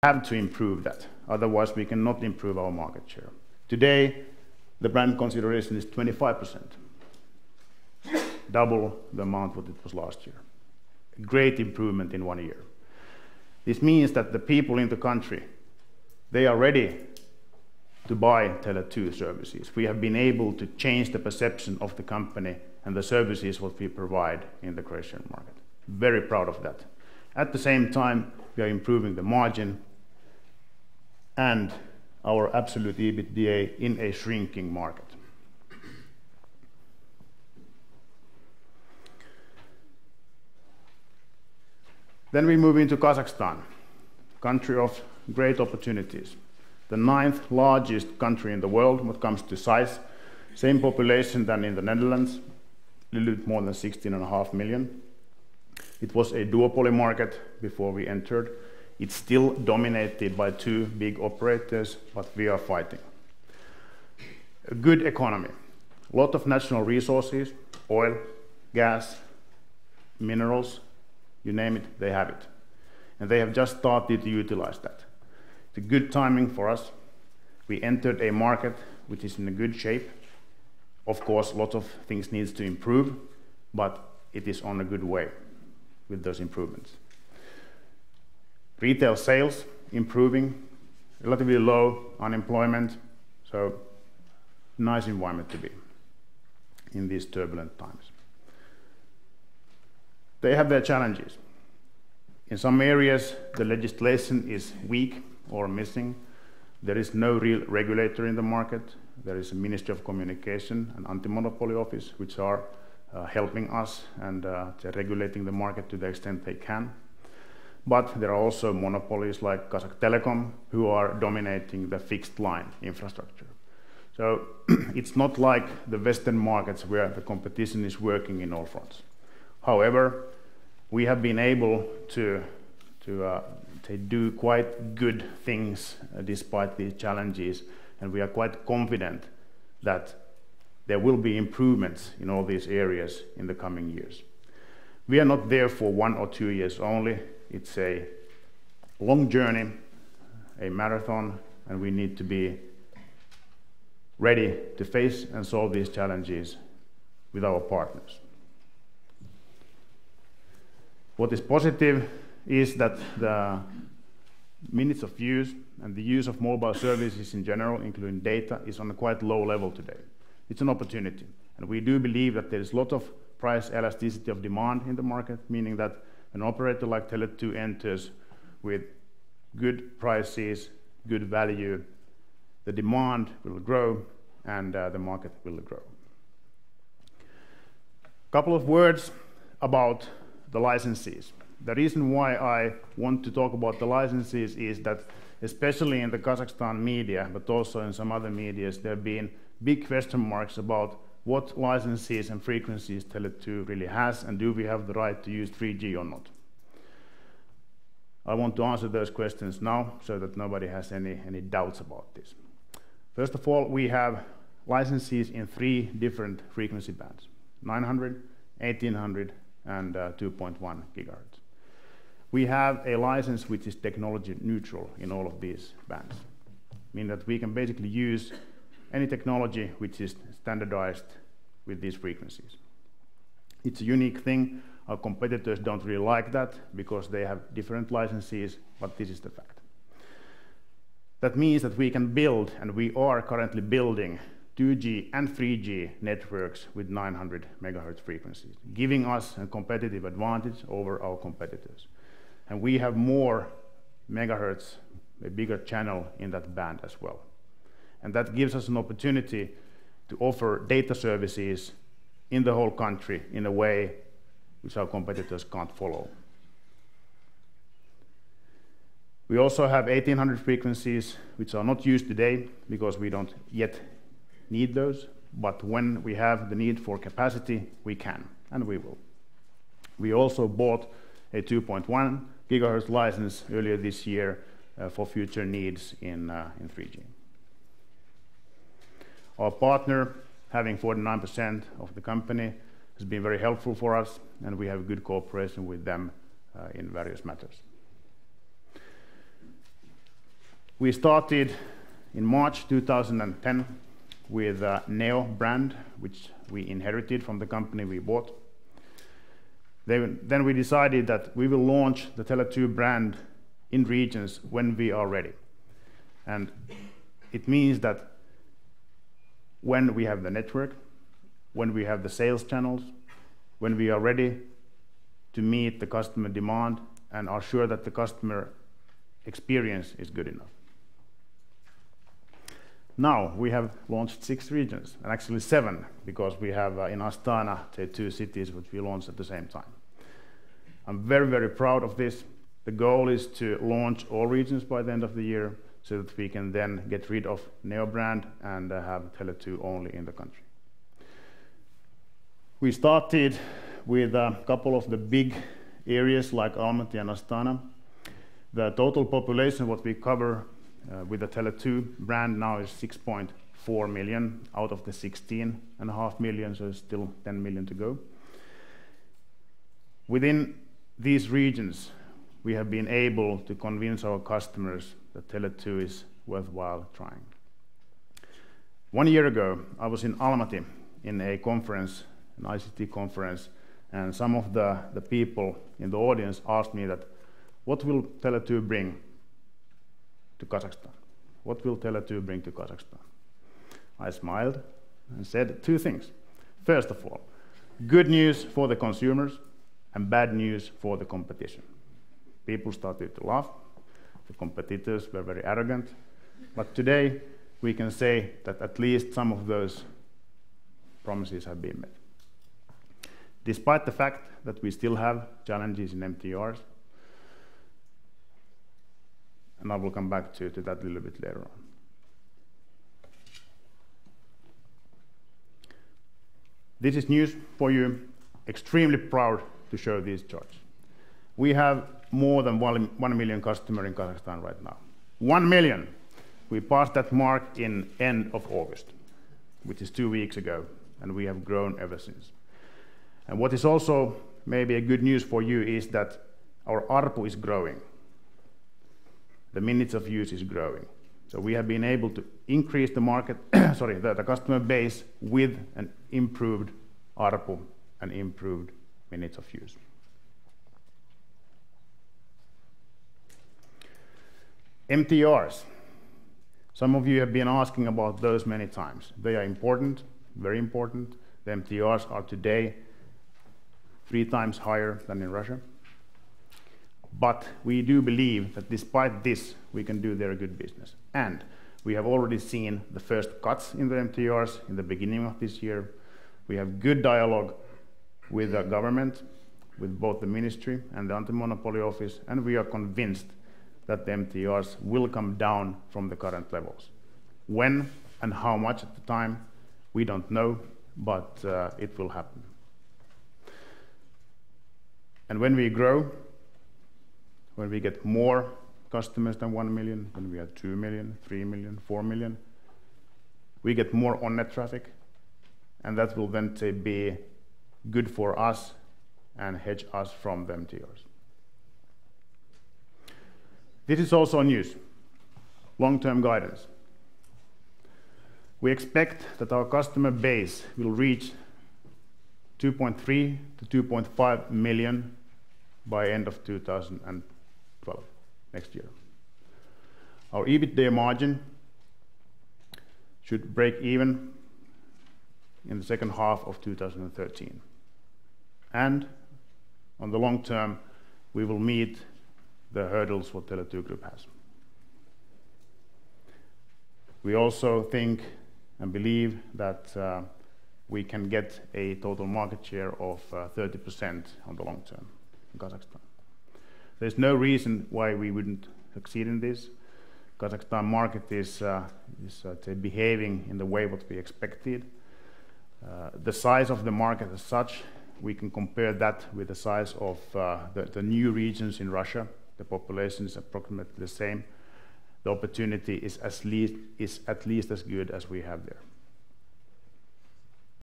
have to improve that. Otherwise, we cannot improve our market share. Today, the brand consideration is 25%, double the amount what it was last year. A great improvement in 1 year. This means that the people in the country, they are ready to buy Tele2 services. We have been able to change the perception of the company and the services what we provide in the Croatian market. Very proud of that. At the same time, we are improving the margin and our absolute EBITDA in a shrinking market. Then we move into Kazakhstan, country of great opportunities. The 9th largest country in the world when it comes to size. Same population than in the Netherlands, a little bit more than 16.5 million. It was a duopoly market before we entered. It's still dominated by 2 big operators, but we are fighting. A good economy, a lot of natural resources, oil, gas, minerals, you name it, they have it. And they have just started to utilize that. It's a good timing for us. We entered a market which is in a good shape. Of course, lots of things needs to improve, but it is on a good way with those improvements. Retail sales improving, relatively low unemployment, so nice environment to be in these turbulent times. They have their challenges. In some areas, the legislation is weak or missing. There is no real regulator in the market. There is a Ministry of Communication and Anti-Monopoly Office, which are helping us and they're regulating the market to the extent they can. But there are also monopolies like Kazakh Telecom who are dominating the fixed line infrastructure. So it's not like the Western markets where the competition is working in all fronts. However, we have been able to do quite good things despite these challenges, and we are quite confident that there will be improvements in all these areas in the coming years. We are not there for 1 or 2 years only. It's a long journey, a marathon, and we need to be ready to face and solve these challenges with our partners. What is positive is that the minutes of use and the use of mobile services in general, including data, is on a quite low level today. It's an opportunity, and we do believe that there is a lot of price elasticity of demand in the market, meaning that an operator like Tele2 enters with good prices, good value, the demand will grow and the market will grow. A couple of words about the licenses. The reason why I want to talk about the licenses is that especially in the Kazakhstan media, but also in some other medias, there have been big question marks about what licenses and frequencies Tele2 really has, and do we have the right to use 3G or not? I want to answer those questions now so that nobody has any doubts about this. First of all, we have licenses in 3 different frequency bands, 900, 1800, and 2.1 gigahertz. We have a license which is technology neutral in all of these bands, meaning that we can basically use any technology which is standardized with these frequencies. It's a unique thing. Our competitors don't really like that because they have different licenses, but this is the fact. That means that we can build, and we are currently building, 2G and 3G networks with 900 megahertz frequencies, giving us a competitive advantage over our competitors. And we have more megahertz, a bigger channel in that band as well. And that gives us an opportunity to offer data services in the whole country in a way which our competitors can't follow. We also have 1800 frequencies which are not used today because we don't yet need those, but when we have the need for capacity, we can, and we will. We also bought a 2.1 gigahertz license earlier this year for future needs in 3G. Our partner, having 49% of the company, has been very helpful for us, and we have good cooperation with them in various matters. We started in March 2010 with a Neo brand, which we inherited from the company we bought. Then we decided that we will launch the Tele2 brand in regions when we are ready. And it means that when we have the network, when we have the sales channels, when we are ready to meet the customer demand and are sure that the customer experience is good enough. Now we have launched 6 regions, and actually 7, because we have in Astana 2 cities which we launched at the same time. I'm very, very proud of this. The goal is to launch all regions by the end of the year, so that we can then get rid of Neo brand and have Tele2 only in the country. We started with a couple of the big areas like Almaty and Astana. The total population what we cover with the Tele2 brand now is 6.4 million out of the 16.5 million, so still 10 million to go. Within these regions, we have been able to convince our customers that Tele2 is worthwhile trying. 1 year ago, I was in Almaty in a conference, an ICT conference, and some of the people in the audience asked me that, what will Tele2 bring to Kazakhstan? What will Tele2 bring to Kazakhstan? I smiled and said 2 things. First of all, good news for the consumers and bad news for the competition. People started to laugh. The competitors were very arrogant. But today, we can say that at least some of those promises have been met. Despite the fact that we still have challenges in MTRs, and I will come back to that a little bit later on. This is news for you. Extremely proud to show these charts. We have more than 1 million customers in Kazakhstan right now. 1 million! We passed that mark in end of August, which is 2 weeks ago, and we have grown ever since. And what is also maybe a good news for you is that our ARPU is growing. The minutes of use is growing. So we have been able to increase the market, the customer base with an improved ARPU and improved minutes of use. MTRs. Some of you have been asking about those many times. They are important, very important. The MTRs are today 3 times higher than in Russia. But we do believe that despite this, we can do very good business. And we have already seen the first cuts in the MTRs in the beginning of this year. We have good dialogue with the government, with both the ministry and the anti-monopoly office, and we are convinced that the MTRs will come down from the current levels. When and how much at the time, we don't know, but it will happen. And when we grow, when we get more customers than 1 million, when we have 2 million, 3 million, 4 million, we get more on-net traffic, and that will then be good for us and hedge us from the MTRs. This is also news, long-term guidance. We expect that our customer base will reach 2.3 to 2.5 million by end of 2012, next year. Our EBITDA margin should break even in the second half of 2013. And on the long term, we will meet the hurdles what Tele2 Group has. We also think and believe that we can get a total market share of 30% on the long term in Kazakhstan. There's no reason why we wouldn't succeed in this. Kazakhstan market is behaving in the way what we expected. The size of the market as such, we can compare that with the size of the new regions in Russia. The population is approximately the same. The opportunity is at least as good as we have there.